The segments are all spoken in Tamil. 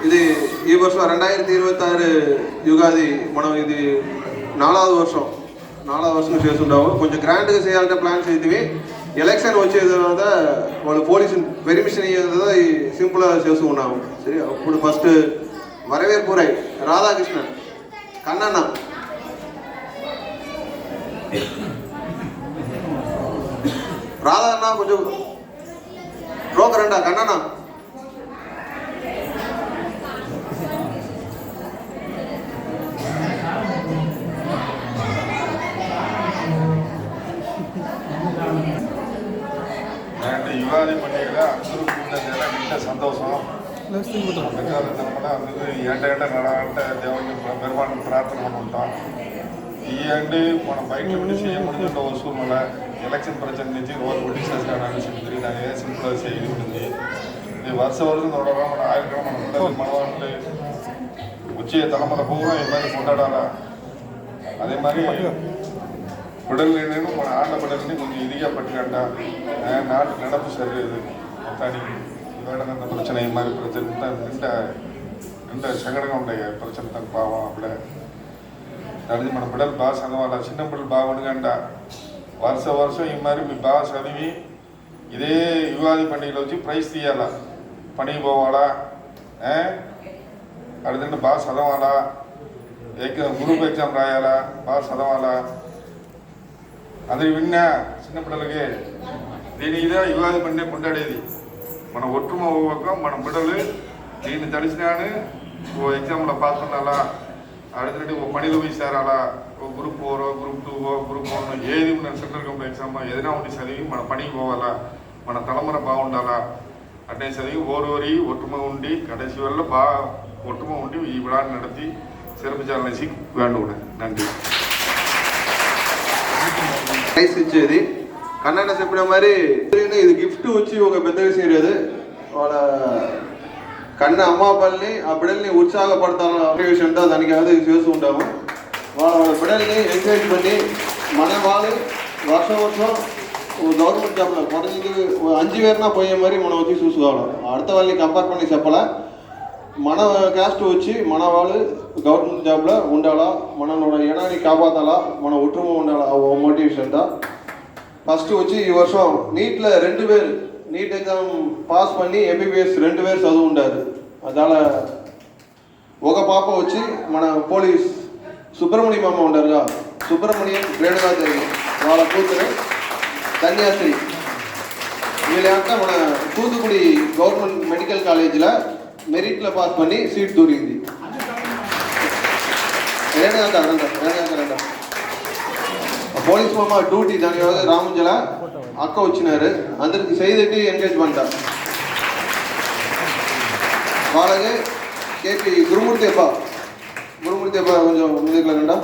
ఇది ఈ వర్షం 2026 యుగాది మనం ఇది నాలుగవ వర్షం చేస్తున్నాము. కొంచెం గ్రాండ్గా చేయాలంటే ప్లాన్ చేద్దాం. ఎలక్షన్ వచ్చే తర్వాత వాళ్ళు పోలీసు పెర్మిషన్ ఇయ్యే తర్వాత ఈ సింపుల్గా చేస్తూ ఉన్నాము. సరే, అప్పుడు ఫస్ట్ వరవేర్పురై రాధాకృష్ణన్ కన్నన్న రాధా అన్న కొంచెం బ్రోకర్ అంట కన్నన్న யுகாதி பண்டிகையில் అందరూ కూడిన ఇంత సంతోషం పెద్దవాళ్ళ తరపున అందరూ ఎంట నడాలంటే దేవుని பெருமாள் பிரார்த்தனை பண்ணிட்டோம். இயண்டு మనం బయట ఉండి செய்ய முடிஞ்ச ஒரு சூழ்நிலை எலெக்ஷன் பிரச்சனை నుంచి ரோல் ஒட்டி சேர்க்கான சொல்லி நாங்கள் சிம்பிளாக செய்து முடிஞ்சு இது வருஷம் தொடரும் మన ஆயிரம் మన பிள்ளைகள் மனவாழ்ந்து உச்சிய தலைமுறை பூரா இது மாதிரி கொண்டாடலாம். அதே மாதிரி உடல் நிலையும் మన ఆడబిడ్డలని కొంచెం ఇదిగా పట్టుకంటా நாட்டு நடப்பு சரியாது தனி இதோட அந்த பிரச்சனை இது மாதிரி பிரச்சனை தான் ரெண்டு சங்கடங்க ఉంటాయి பிரச்சனை தான் பாவம் அப்படியே దాని మన బిడ్డలు బాగా చదవాలి. చిన్న బిడ్డలు బాగుండగంట வருஷம் இது மாதிரி మీ బాగా చదివి ఇదే యుగాది పండుగలో వచ్చి ప్రైజ్ తీయాలా, పనికి పోవాలా, అడిదంటే బాగా చదవాలా, గ్రూప్ ఎగ్జామ్ రాయాలా, బాగా చదవాలా. అది విన్నా చిన్నపిల్లలకి దీని ఇదే యుగాది పండుగ కొండాడేది మన ఒట్టుమ పోక మన బిడ్డలు దీన్ని తడిచినాను ఓ ఎగ్జామ్లో పాస్ பண்ணாలా, அடுத்துட்டு ఓ పనిలో పోయి చేరాలా, ఓ గ్రూప్ 4 గ్రూప్ 2 గ్రూప్ 1 ఏది మన సెంట్రల్ గవర్నమెంట్ ఎగ్జామ్ ఏదైనా ఉండి చదివి మన పనికి పోవాలా, మన తలమున బాగుండాలా అంటే చదివి ఓరోరి ఒట్టుమ ఉండి కடைசி వల్ల బాగా ఒట్టుమ ఉండి ఈ విడాన్ని నడిచి సిరపచాలనేసి వేండు. நன்றி. ప్రైస్ ఇచ్చేది కన్నడ చెప్పిన మరి ఇది గిఫ్ట్ వచ్చి ఒక పెద్ద విషయం లేదు. వాళ్ళ కన్నా అమ్మ అబ్బాయిల్ని ఆ బిడ్డల్ని ఉత్సాహపడతాలనే విషయంతో దానికి అది చేస్తూ ఉంటాము. వాళ్ళ బిడ్డల్ని ఎంకరేజ్ பண்ணி మన వాళ్ళు வருஷம் గవర్నమెంట్ జాబ్లో కొద్దిగా 5 పేరునా పోయే మరి మనం వచ్చి చూసుకోవాలి. அடுத்த వాళ్ళని కంపేర్ பண்ணி చెప్పాలా. మన క్యాస్ట్ వచ్చి మన వాళ్ళు గవర్నమెంట్ జాబ్లో ఉండాలా, మనోட இனத்தை காப்பாத்தாலா, మన ஒற்றுமை ఉండాలా, மோட்டிவேஷன் தான். ஃபஸ்ட்டு వచ్చి ఈ வருஷం నీట్లో 2 பேர் நீட் எக்ஸாம் பாஸ் பண்ணி ఎంబీబీఎస్ 2 பேர் చదువు ఉండారు. అదాల ఒక పాప వచ్చి మన పోలీస్ సుబ్రహ్మణ్యం అమ్మ ఉంటారుగా, సుబ్రహ్మణ్యం రేణుగాదేవి వాళ్ళ కూతురు కన్యాశ్రీ. వీళ్ళంతా మన తూத்துக்குடி గవర్నమెంట్ మెడికల్ కాలేజీలో మెరిట్లో పాస్ பண்ணி సీట్ దొరికింది. రేణుగా పోలీస్ మామ డ్యూటీ దాని రాముంజల అక్క వచ్చినారు. అందరికి செய்துட்டு ఎంగేజ్ பண்ணிட்டார். వాళ్ళకి కేపీ గురుమూర్తి అప్ప కొంచెం ముందుకు రండి.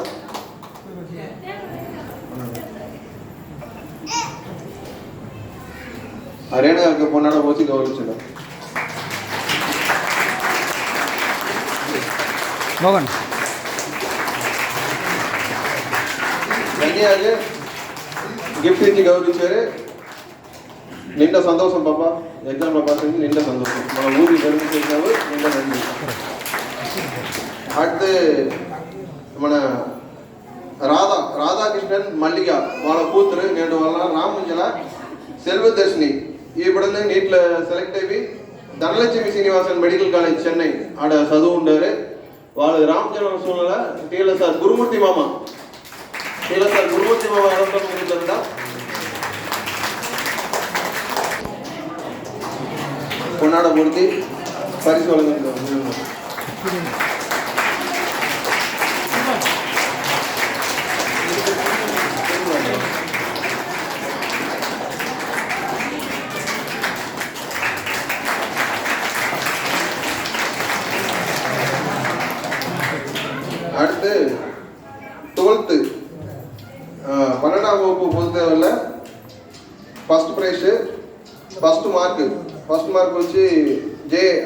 రేణుగారికి పొన్నాడ పోసి గౌరవించాడు. కన్యాకి గిఫ్ట్ ఇచ్చి గౌరవించారు. నిండా సంతోషం పాప, ఎగ్జామ్లో పాస్ అయింది, నిండా సంతోషం. మన ఊరికి గర్వం చేసినావు, నిండా నంది. அடுத்து మన రాధాకృష్ణన్ మల్లిక వాళ్ళ కూతురు నేడు వల్ల రాముంజల సెల్వదర్శిని ఈ బిడ్డలు నీట్లో సెలెక్ట్ అయ్యి ధనలక్ష్మి శ్రీనివాసన్ మెడికల్ కాలేజ్ చెన్నై ఆడ చదువు ఉండారు. వాళ్ళు రామజన్మభూమిల టీఎల్ఎస్ఆర్ గురుమూర్తి మామ ఆరోగ్యం కొన్నాడమూర్తి పరిశోధన. அடுத்து 12th 12ஆம் வகுப்பு பொறுத்தவரையில் ఫస్ట్ ప్రైజ్ ఫస్ట్ మార్క్ వచ్చి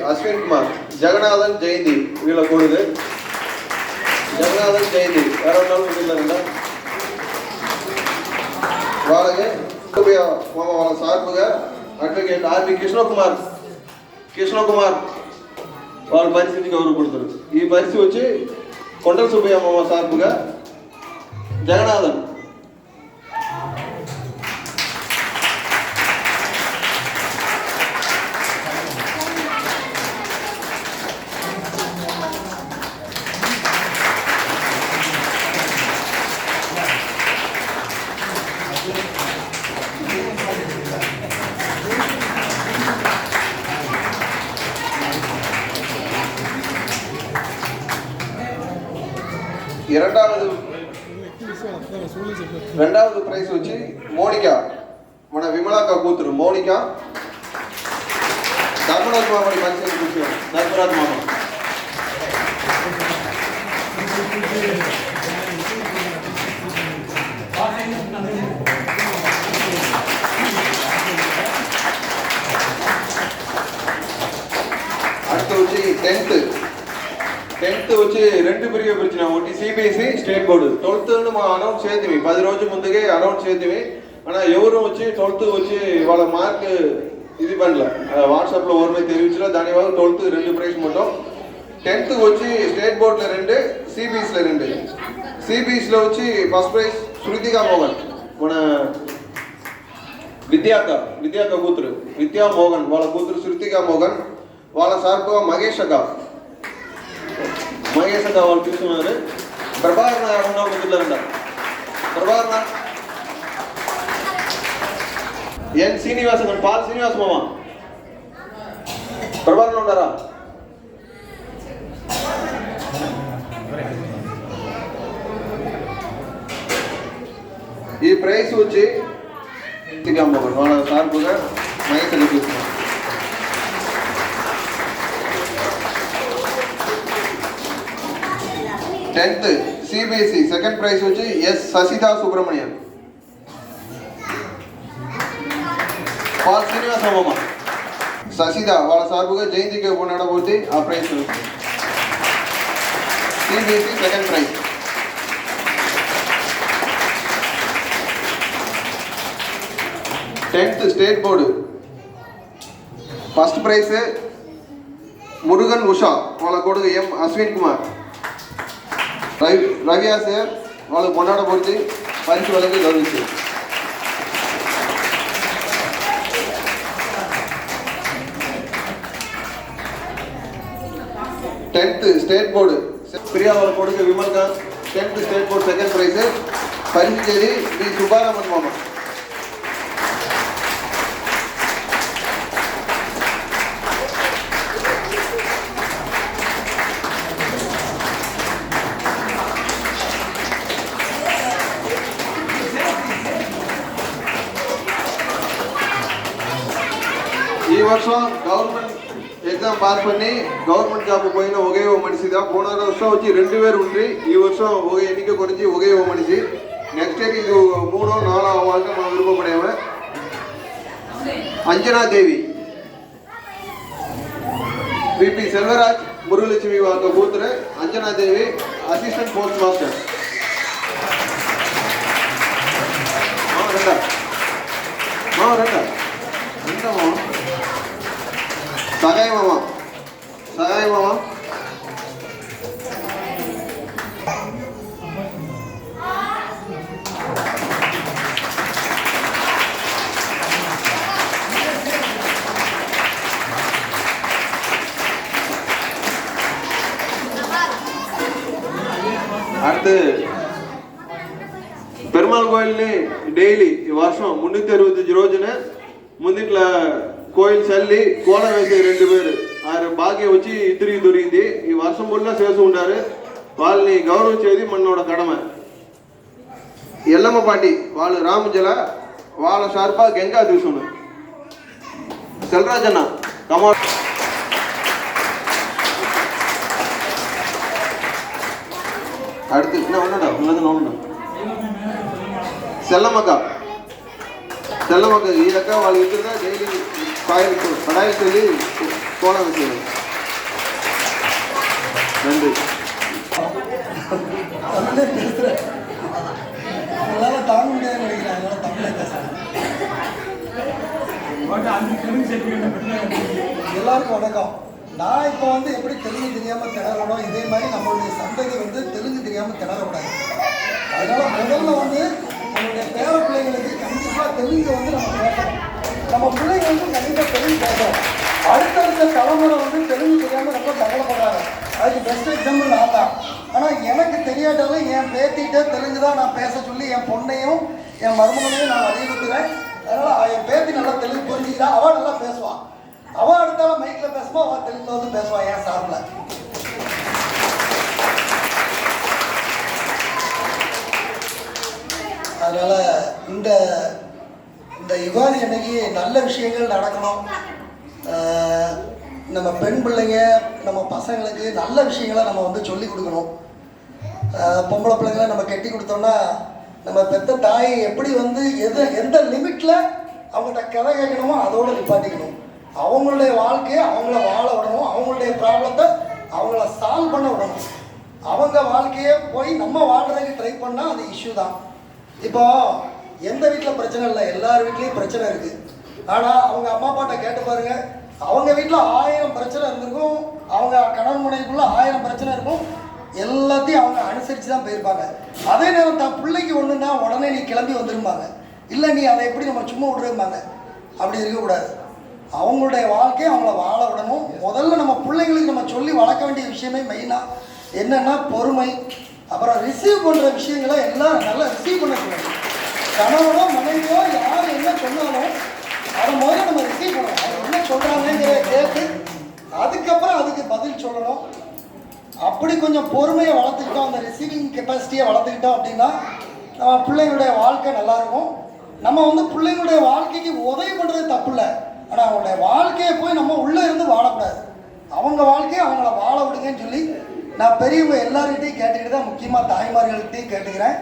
అశ్విన్ కుమార్ జగన్నాథన్ జయంతి వీళ్ళ కొడుకు జగన్నాథన్ జయంతి 24 పిల్లలంట. వాళ్ళకి వాళ్ళ సార్పుగా అడ్వకేట్ ఆర్పి కృష్ణకుమార్ వాళ్ళ పరిస్థితి గౌరవపడతారు. ఈ పరిస్థితి వచ్చి కొండల సుబ్బయ్య మామ సార్పుగా జగన్నాథన్. రెండవది ప్రైజ్ వచ్చి మోనిక, మన విమలాక కూతురు మోనిక ధర్మరాజ్ మామని మంచిగా కూర్చోండి. ధర్మరాజ్ మామ அடுத்து వచ్చి 10th వచ్చి 2 పిరిగా పిలిచిన ఒకటి సిబిఎస్ఈ స్టేట్ బోర్డు. 12th మనం అనౌన్స్ చేద్దాం, 10 రోజుల ముందుగా అనౌన్స్ చేద్దాం. ஆனால் ఎవరు వచ్చి 12th వచ్చి వాళ్ళ మార్క్ ఇది பண்ணல, వాట్సాప్లో ఓర్మే తెలియచல. దానివల్ల 12th 2 ప్రైజ్ மட்டும். 10th వచ్చి స్టేట్ బోర్డులో 2, సిబిఎస్లో 2. సిబిఎస్లో వచ్చి ఫస్ట్ ప్రైజ్ శృతికా మోహన్, మన విద్యాక కూతురు విద్యా మోహన్ వాళ్ళ కూతురు శృతికా మోహన్. వాళ్ళ సార్పుగా మహేష్ అక్క వాళ్ళు చూస్తున్నారు. ప్రభాకర్ ఎవరన్నా ముందున్నారంట. ప్రభాకర్ ఎన్ శ్రీనివాసన్ పాల్ శ్రీనివాస్ మామ ప్రభాకర్ ఉన్నారా? ఈ ప్రైజ్ వచ్చి వాళ్ళ సార్పుగా మహేష్ అక్క చూస్తున్నారు. 10th సిబిఎస్ఈ సెకండ్ ప్రైజ్ వచ్చి ఎస్ ససితా సుబ్రహ్మణ్యం. పాల్ శ్రీనివాస మామ ససిదా వాళ్ళ సార్పుగా జయంతికి కొన్నాడబోతే ఆ prize CBSE second prize. 10th state board first prize Murugan Usha వాళ్ళ కొడుకు ఎం అశ్విన్ కుమార్. రవియా సార్ వాళ్ళకు కొన్నాడబోతే పరీక్ష వాళ్ళకి గౌరవించారు. 10th స్టేట్ బోర్డు ప్రియా వాళ్ళ కొడుకు Vimal Khan 10th state board second prize పరీక్షేది వి సుబ్బారామన్ మామ. ఈ వర్షం గవర్నమెంట్ எக்ஸாம் பாஸ் பண்ணி கவர்மெண்ட் ஜாப் போயின ஒரே ஒரு மனுஷி தான். போன வருஷம் வச்சு 2 பேர் உண்டு. ఈ வருஷம் ఒక ఎన్నిక குறைஞ்சி ஒரே ஒரு மனுஷி. నెక్స్ట్ ఇయర్ ఇది 3 4 అవ్వాలని మనం విருப்பపడేవే. అంజనా దేవి విపి సెల్వరాజ్ మురుగలక్ష్మి వాళ్ళ కూతురు అంజనా దేవి అసిస్టెంట్ పోస్ట్ మాస్టర్. రండా சகாய் மாமா அடுத்து பெருமாள் கோயில்ని డైలీ ఈ వర్షం 365 రోజున ముందిట్లా కోయిల్ చల్లి కోల వేసే 2 పేరు ఆయన భాగ్యం వచ్చి ఇద్దరికి దొరికింది. ఈ వర్షం ఫుల్లా చేస్తూ ఉంటారు. వాళ్ళని గౌరవించేది మనోட కడమ. ఎల్లమ్మ పాటి వాళ్ళు రామజల వాళ్ళ షార్పా గంగా తీసుకున్నారు. సెల్రాజన్న కమా அடுத்து என்ன ஒன்றுடா செல்லம்மக்கா ஈரக்கா వాళ్ళు ఇద్దరుగా డైలీ கடாயில் சொல்லி கோலம் வச்சுக்கணும். நன்றி. தாங்க முடியாது நினைக்கிறேன். எல்லாருக்கும் வணக்கம். நான் இப்போ எப்படி தெலுங்கு தெரியாமல் திணறணும், இதே மாதிரி நம்மளுடைய சந்ததி தெலுங்கு தெரியாமல் திணறக்கூடாது. அதனால் முதல்ல நம்மளுடைய பேர பிள்ளைங்களுக்கு கண்டிப்பாக தெலுங்கு நம்ம பேசணும். நம்ம பிள்ளைங்க கண்டிப்பாக தெலுங்கு பேசணும். அடுத்தடுத்த தலைமுறை தெலுங்கு தெரியாமல் ரொம்ப கவலைப்படுறாங்க. அதுக்கு பெஸ்ட் எக்ஸாம்பிள் நான் தான். ஆனால் எனக்கு தெரியாட்டாலும் என் பேத்திகிட்ட தெலுங்கு தான் நான் பேச சொல்லி என் பொண்ணையும் என் மருமகனையும் நான் வலியுறுத்துறேன். அதனால் என் பேத்தி நல்லா தெலுங்கு புரிஞ்சுக்கிறா. அவள் நல்லா பேசுவாள். அவள் அடுத்தாலும் மைக்கில் பேசுவோம், அவள் தெலுங்கில் பேசுவாள் என் சார்பில். அதனால் இந்த யுகாதி அன்னைக்கு நல்ல விஷயங்கள் நடக்கணும். நம்ம பெண் பிள்ளைங்க நம்ம பசங்களுக்கு நல்ல விஷயங்களை நம்ம சொல்லிக் கொடுக்கணும். பொம்பளை பிள்ளைங்களை நம்ம கட்டி கொடுத்தோம்னா நம்ம பெத்த தாய் எப்படி எந்த லிமிட்டில் அவங்கள்ட்ட கதை கேட்கணுமோ அதோடு நிப்பாட்டிக்கணும். அவங்களுடைய வாழ்க்கையை அவங்கள வாழ விடணும். அவங்களுடைய ப்ராப்ளத்தை அவங்கள சால்வ் பண்ண விடணும். அவங்க வாழ்க்கையை போய் நம்ம வாழ்கிறதுக்கு ட்ரை பண்ணால் அது இஷ்யூ தான். இப்போ எந்த வீட்டில் பிரச்சனை இல்லை, எல்லார் வீட்லேயும் பிரச்சனை இருக்குது. ஆனால் அவங்க அம்மா அப்பாட்ட கேட்டு பாருங்கள், அவங்க வீட்டில் 1000 பிரச்சனை இருந்திருக்கும், அவங்க கணவன் மனைவிக்குள்ளே 1000 பிரச்சனை இருக்கும். எல்லாத்தையும் அவங்க அனுசரித்து தான் போயிருப்பாங்க. அதே நேரம் தான் பிள்ளைக்கு ஒன்றுன்னா உடனே நீ கிளம்பி வந்துருப்பாங்க. இல்லை நீ அதை எப்படி நம்ம சும்மா விடுறோம்பாங்க. அப்படி இருக்கக்கூடாது. அவங்களுடைய வாழ்க்கையை அவங்கள வாழ விடணும். முதல்ல நம்ம பிள்ளைங்களுக்கு நம்ம சொல்லி வளர்க்க வேண்டிய விஷயமே மெயினாக என்னென்னா பொறுமை. அப்புறம் ரிசீவ் பண்ணுற விஷயங்களை எல்லாம் நல்லா ரிசீவ் பண்ண சொல்லணும். கணவனோ மனைவியோ யார் என்ன சொன்னாலும் அதை முதல்ல நம்ம ரிசீவ் பண்ணணும். அவங்க என்ன சொல்கிறாங்கிற கேட்டு அதுக்கப்புறம் அதுக்கு பதில் சொல்லணும். அப்படி கொஞ்சம் பொறுமையை வளர்த்துக்கிட்டோம், அந்த ரிசீவிங் கெப்பாசிட்டியை வளர்த்துக்கிட்டோம் அப்படின்னா நம்ம பிள்ளைங்களுடைய வாழ்க்கை நல்லாயிருக்கும். நம்ம பிள்ளைங்களுடைய வாழ்க்கைக்கு உதவி பண்ணுறது தப்பு இல்லை. ஆனால் அவங்களுடைய வாழ்க்கையை போய் நம்ம உள்ளே இருந்து வாழக்கூடாது. அவங்க வாழ்க்கையை அவங்கள வாழ விடுங்கன்னு சொல்லி நான் பெரியவங்க எல்லார்கிட்டையும் கேட்டுக்கிட்டு தான், முக்கியமாக தாய்மார்கள்கிட்டையும் கேட்டுக்கிறேன்.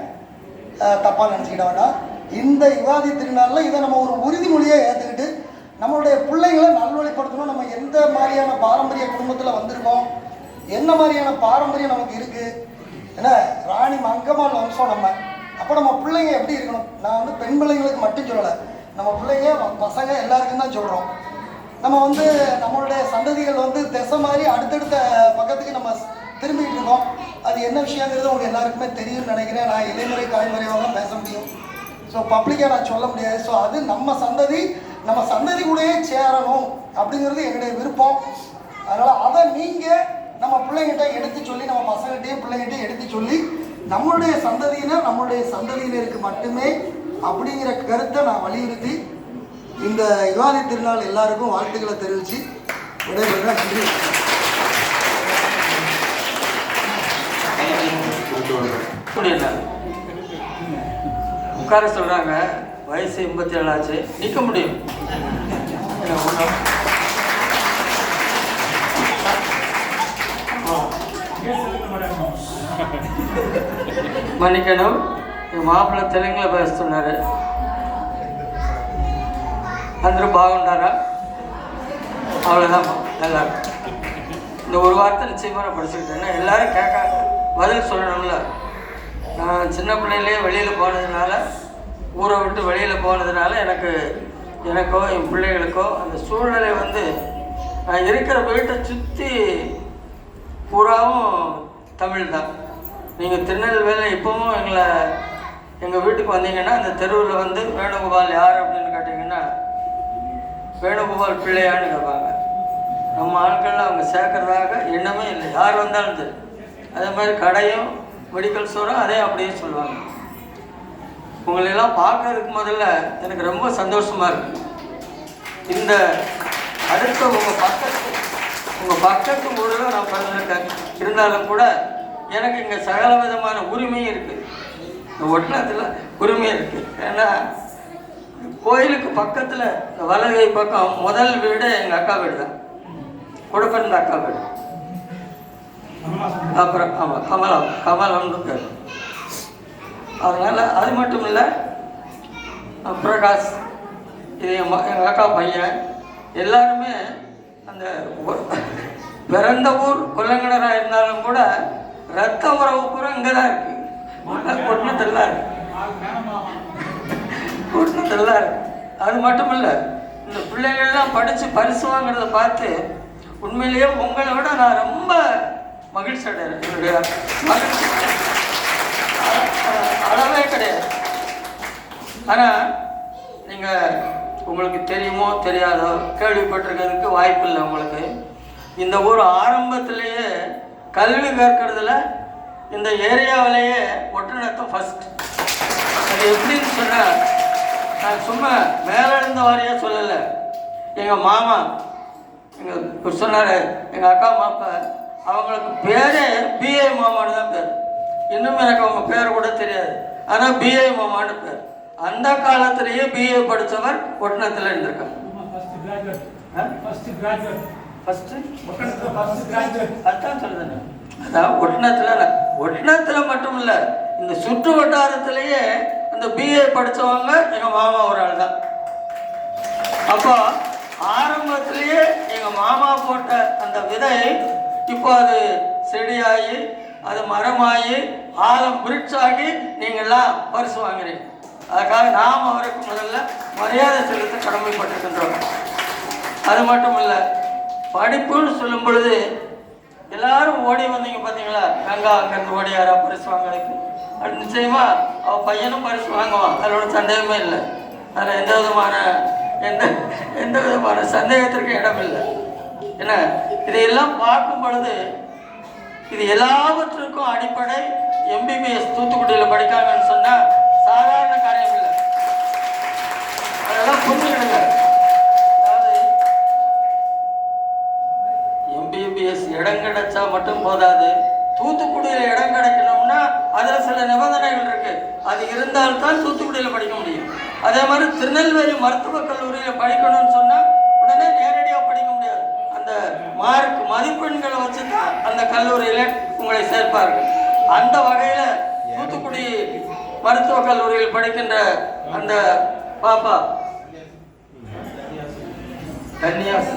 தப்பாக நினச்சிக்கிட்ட வேண்டாம். இந்த யுகாதி திருநாளில் இதை நம்ம ஒரு உறுதிமொழியாக ஏற்றுக்கிட்டு நம்மளுடைய பிள்ளைங்களை நல்வழிப்படுத்தணும். நம்ம எந்த மாதிரியான பாரம்பரிய குடும்பத்தில் வந்திருக்கோம், என்ன மாதிரியான பாரம்பரியம் நமக்கு இருக்குது, ஏன்னா ராணி மங்கம்மாள் வம்சம் நம்ம. அப்போ நம்ம பிள்ளைங்க எப்படி இருக்கணும்? நான் வந்து பெண் பிள்ளைங்களுக்கு மட்டும் சொல்லலை, நம்ம பிள்ளைங்க பசங்க எல்லாருக்கும் தான் சொல்கிறோம். நம்ம வந்து நம்மளுடைய சந்ததிகள் வந்து திசை மாதிரி அடுத்தடுத்த பக்கத்துக்கு நம்ம திரும்பிட்டு இருக்கோம். அது என்ன விஷயங்கிறது உங்களுக்கு எல்லாருக்குமே தெரியும்னு நினைக்கிறேன். நான் இளைமுறை தாய்முறையாக தான் பேச முடியும், ஸோ பப்ளிக்காக நான் சொல்ல முடியாது. ஸோ அது நம்ம சந்ததி கூடயே சேரணும் அப்படிங்கிறது என்னுடைய விருப்பம். அதனால் அதை நீங்கள் நம்ம பிள்ளைங்கிட்ட எடுத்து சொல்லி, நம்ம பசங்கள்கிட்டையும் பிள்ளைங்கிட்டையும் எடுத்து சொல்லி, நம்மளுடைய சந்ததியினருக்கு மட்டுமே அப்படிங்கிற கருத்தை நான் வலியுறுத்தி இந்த யுகாதி திருநாள் எல்லாருக்கும் வாழ்த்துக்களை தெரிவித்து விடைபெறுகிறேன். நன்றி. உட்கார சொல்கிறாங்க, வயசு 87 ஆச்சு, நிற்க முடியும். மன்னிக்கணும், எங்கள் மாப்பிள்ளை தெலுங்கில் பேசுனாரு. అందరూ బాగుంటారా? அவ்வளோதான், நல்லா இந்த ஒரு வார்த்தை நிச்சயமாக நான் படிச்சுக்கிட்டேன். எல்லாரும் கேட்க பதில் சொல்லணும்ல. நான் சின்ன பிள்ளையிலேயே வெளியில் போனதுனால, ஊரை விட்டு வெளியில் போனதுனால எனக்கோ என் பிள்ளைகளுக்கோ அந்த சூழ்நிலை வந்து நான் இருக்கிற வீட்டை சுற்றி பூராவும் தமிழ் தான். நீங்கள் திருநெல்வேலியில் இப்போவும் எங்கள் வீட்டுக்கு வந்தீங்கன்னா அந்த தெருவில் வந்து வேணுகோபால் யார் அப்படின்னு கேட்டிங்கன்னா வேணுகோபால் பிள்ளையான்னு கேட்பாங்க. நம்ம ஆட்களில் அவங்க சேர்க்கறதாக எண்ணமே இல்லை, யார் வந்தாலும் சரி. அதே மாதிரி கடையும் மெடிக்கல் ஸ்டோரும் அதே அப்படியே சொல்லுவாங்க. உங்களெல்லாம் பார்க்கறதுக்கு முதல்ல எனக்கு ரொம்ப சந்தோஷமாக இருக்குது. இந்த அடுத்த உங்கள் பக்கத்து ஊரில் நான் பிறந்திருக்கேன். இருந்தாலும் கூட எனக்கு இங்கே சகல விதமான உரிமையும் இருக்குது. இந்த ஒட்டணத்தில் உரிமை இருக்குது. ஏன்னா கோயிலுக்கு பக்கத்தில் வலகை பக்கம் முதல் வீடு எங்கள் அக்கா வீடு தான், கூட பிறந்த அக்கா வீடு. அப்புறம் ஆமாம் கமலம்னு பேர். அதனால் அது மட்டும் இல்லை, பிரகாஷ் இது எங்கள் அக்கா பையன். எல்லாருமே அந்த பிறந்த ஊர் கொல்லங்கடராக இருந்தாலும் கூட ரத்த உறவு பூரா இங்கே தான் இருக்குது, கொட்டணத்தில் தான் இருக்கு. அது மட்டும் இல்லை, இந்த பிள்ளைகள்லாம் படித்து பரிசு வாங்கிறத பார்த்து உண்மையிலேயே உங்களை விட நான் ரொம்ப மகிழ்ச்சி அடைகிறேன். என்னுடைய மகிழ்ச்சி அளவே கிடையாது. ஆனால் நீங்கள் உங்களுக்கு தெரியுமோ தெரியாதோ, கேள்விப்பட்டிருக்கிறதுக்கு வாய்ப்பு இல்லை உங்களுக்கு. இந்த ஊர் ஆரம்பத்திலேயே கல்வி கற்கிறதுல இந்த ஏரியாவிலேயே ஒட்டுநத்தம் ஃபஸ்ட். அது எப்படின்னு சொன்னால், நான் சும்மா மேலிருந்த வாரியாக சொல்லலை. எங்கள் மாமா எங்கள் சொன்னார், எங்கள் அக்கா மாப்பா அவங்களுக்கு பேரே பிஏ மாமான்னு தான் பேர். இன்னும் எனக்கு அவங்க பேர் கூட தெரியாது, ஆனால் பிஏ மாமான்னு பேர். அந்த காலத்திலேயே பிஏ படித்தவர் ஒட்டணத்தில் இருந்திருக்காங்க. அதான் சொல்லுதுங்க. அதான் ஒட்டணத்தில் மட்டும் இல்லை, இந்த சுற்று வட்டாரத்திலேயே அந்த பிஏ படித்தவங்க எங்கள் மாமா ஒரு ஆள் தான். அப்போ ஆரம்பத்திலேயே எங்கள் மாமா போட்ட அந்த விதை இப்போ அது செடியாகி, அது மரமாகி, ஆழம் விருட்சாகி நீங்கள்லாம் பரிசு வாங்குறீங்க. அதுக்காக நாம் அவருக்கு முதல்ல மரியாதை செலுத்த கடமைப்பட்டிருக்கின்றோம். அது மட்டும் இல்லை, படிப்புன்னு சொல்லும் பொழுது எல்லாரும் ஓடி வந்தீங்க பார்த்தீங்களா? கங்கா அங்கேருந்து ஓடியாரா பரிசு வாங்குறதுக்கு? அது நிச்சயமா அவள் பையனும் பரிசு வாங்குவான், அதோட சந்தேகமே இல்லை. அதில் எந்த விதமான சந்தேகத்திற்கு இடம் இல்லை. ஏன்னா இதையெல்லாம் பார்க்கும் பொழுது இது எல்லாவற்றுக்கும் அடிப்படை எம்பிபிஎஸ் தூத்துக்குடியில் படிக்காங்கன்னு சொன்னால் சாதாரண காரியம் இல்லை. அதெல்லாம் புரிஞ்சுக்கிடுங்க. அதாவது எம்பிபிஎஸ் இடம் கிடைச்சா மட்டும் போதாது, தூத்துக்குடியில் இடம் கிடைக்கணும்னா அதில் சில நிபந்தனைகள் இருக்கு. அது இருந்தால்தான் தூத்துக்குடியில் படிக்க முடியும். அதே மாதிரி திருநெல்வேலி மருத்துவக் கல்லூரியில் படிக்கணும்னு சொன்னால் உடனே நேரடியாக படிக்க முடியாது. அந்த மார்க் மதிப்பெண்களை வச்சு தான் அந்த கல்லூரியில் உங்களை சேர்ப்பார்கள். அந்த வகையில் தூத்துக்குடி மருத்துவக் கல்லூரியில் படிக்கின்ற அந்த பாப்பா கன்னியாஸ்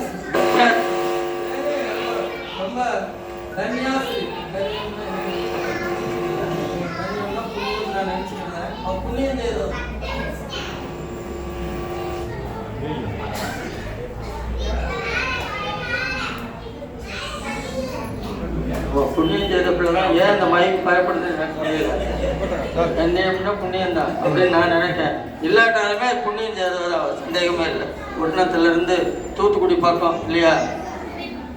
ரொம்ப கன்னியாஸ் நான் நினைச்சுக்கிறேன். அவர் புண்ணியம் செய்தோம். புண்ணியம் செய்த பிள்ளைதான் ஏன் இந்த மைக் பயப்படுது எனக்கு தெரியல. என்னையம்னா புண்ணியம் தான் அப்படின்னு நான் நினைக்கிறேன். இல்லாட்டாலுமே புண்ணியம் செய்ததான் சந்தேகமே இல்லை. ஒட்டணத்துலேருந்து தூத்துக்குடி பக்கம் இல்லையா,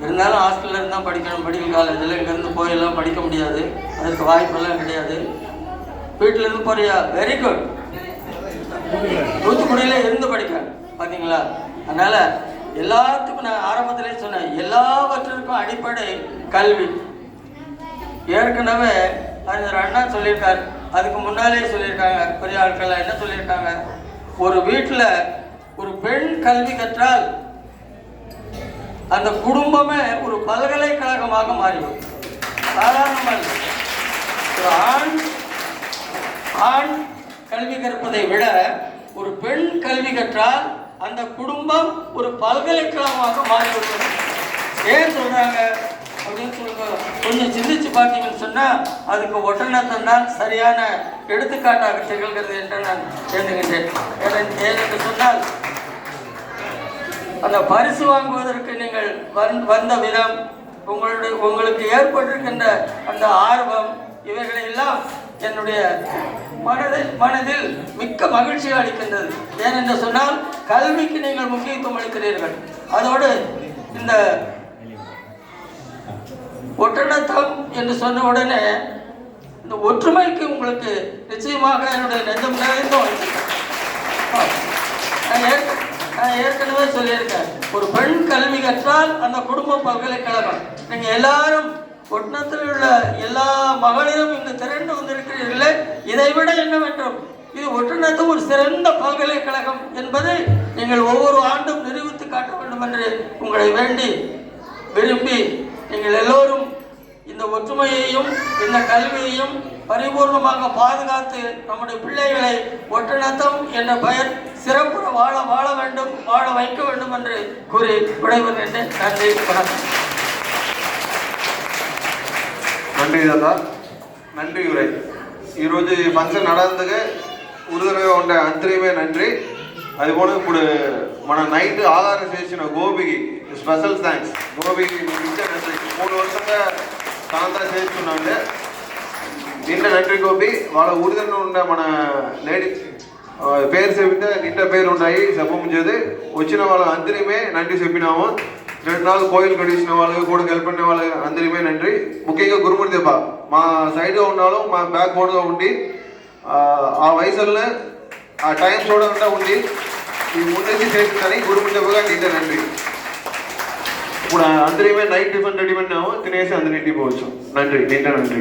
இருந்தாலும் ஹாஸ்டலில் இருந்து தான் படிக்கணும். மெடிக்கல் காலேஜில் இங்கேருந்து போயெல்லாம் படிக்க முடியாது, அதுக்கு வாய்ப்பெல்லாம் கிடையாது. வீட்டிலேருந்து போறியா, வெரி குட். தூத்துக்குடியில இருந்து படிக்கிறேன் பார்த்தீங்களா. அதனால் எல்லாத்துக்கும் நான் ஆரம்பத்திலே சொன்னேன், எல்லாவற்றிற்கும் அடிப்படை கல்வி. ஏற்கனவே அறிஞர் அண்ணா சொல்லியிருக்காரு, அதுக்கு முன்னாலே சொல்லியிருக்காங்க பெரிய ஆட்கள் என்ன சொல்லியிருக்காங்க, ஒரு வீட்டில் ஒரு பெண் கல்வி கற்றால் அந்த குடும்பமே ஒரு பல்கலைக்கழகமாக மாறிவிடும். சாதாரணமாக ஒரு ஆண் கல்வி கற்பதை விட ஒரு பெண் கல்வி கற்றால் அந்த குடும்பம் ஒரு பல்கலைக்கழகமாக மாறிவிடும். ஏன் சொல்றாங்க அப்படின்னு சொல்லுங்க, கொஞ்சம் சிந்திச்சு பார்த்தீங்கன்னு சொன்னா அதுக்கு ஒட்டணத்தம் தான் சரியான எடுத்துக்காட்டாக திகழ்கிறது என்று நான் எழுதுகின்றேன். ஏனென்று சொன்னால் அந்த பரிசு வாங்குவதற்கு நீங்கள் வந்த விதம், உங்களுக்கு ஏற்பட்டிருக்கின்ற அந்த ஆர்வம், இவைகளை எல்லாம் என்னுடைய மனதில் மிக்க மகிழ்ச்சி அளிக்கின்றது. ஏனென்று சொன்னால் கல்விக்கு நீங்கள் முக்கியத்துவம் அளிக்கிறீர்கள். அதோடு இந்த ஒட்டணத்தம் என்று சொன்ன உடனே இந்த ஒற்றுமைக்கு உங்களுக்கு நிச்சயமாக என்னுடைய நெஞ்சம் நிறைந்த நான் ஏற்கனவே சொல்லியிருக்கேன், ஒரு பெண் கல்வி கற்றால் அந்த குடும்பம் பல்கலைக்கழகம். நீங்கள் எல்லாரும் ஒட்டணத்தில் உள்ள எல்லா மகளிரும் இங்கு திரண்டு வந்திருக்கிறீர்களே, இதை விட என்ன வேண்டும், இது ஒட்டுநத்து ஒரு சிறந்த பல்கலைக்கழகம் என்பதை நீங்கள் ஒவ்வொரு ஆண்டும் நிரூபித்து காட்ட வேண்டும் என்று உங்களை வேண்டி விரும்பி, நீங்கள் எல்லோரும் இந்த ஒற்றுமையையும் இந்த கல்வியையும் பரிபூர்ணமாக பாதுகாத்து நம்முடைய பிள்ளைகளை ஒட்டணத்தம் என்ற பெயர் சிறப்புற வாழ வேண்டும், வாழ வைக்க வேண்டும் என்று கூறி விடைபெறுகின்றேன். நன்றி, வணக்கம். நன்றி தாத்தா, நன்றி உரை. ఈరోజు ఫంక్షన్ నడందుకు ఉరుదనగా ఉండే అంతరిమే నండి. அதுபோல ఇప్పుడు మన నైట్ ఆధారం చేసిన గోపికి స్పెషల్ థ్యాంక్స్. గోపికి మీకు ఇచ్చే నండి, 3 வருஷంగా సాయంత్రం చేస్తున్నాండి. నిన్న నండి గోపి వాళ్ళ ఉరుదన ఉండే మన లేడీ పేరు చెప్తే నిన్న పేరు ఉన్నాయి చెప్పముంచేది వచ్చిన వాళ్ళ అందరిమే నండి చెప్పినాము. 2 நாள் கோயில் கடிச்சின వాళ్ళకి కూడా గెలిపిన వాళ్ళకి అందరిమే నండి. ముఖ్యంగా గురుమూర్తి దెబ్బ మా సైడ్గా ఉన్నాడు, మా బ్యాక్ బోర్డ్గా ఉండి ఆ వయసులో ఆ టైం చూడకుండా ఉండి ఈ ముందు చేసిందని గురుమూర్తి దెబ్బగా నిండా నండి. ఇప్పుడు అందరిమే నైట్ టిఫిన్ రెడీ పడినాము, తినేసి అందరి ఇంటికి పోవచ్చు. నండి, నిండా నండి.